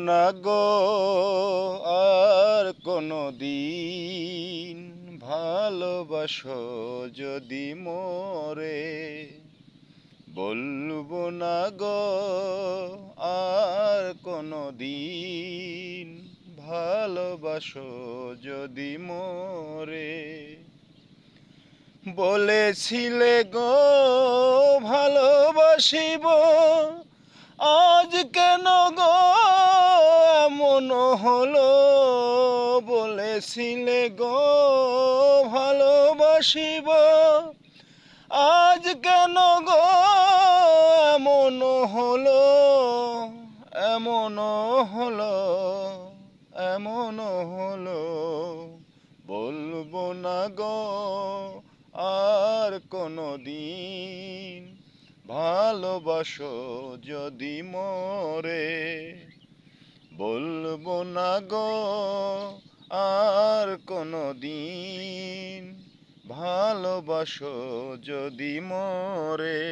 না গো আর কোনো দিন ভালোবাসো যদি মোরে, বলবো না গো আর কোনো দিন ভালোবাসো যদি মোরে। বলেছিলে গো ভালোবাসিব, আজ কেন গো এমন হলো? বলেছিলে গো ভালোবাসিব, আজ কেন গো এমন হলো? এমন হলো, এমন হলো, বলবো না গো আর কোনো দিন ভালোবাসো যদি মোরে, বলবো না গো আর কোনো দিন ভালোবাসো যদি মোরে।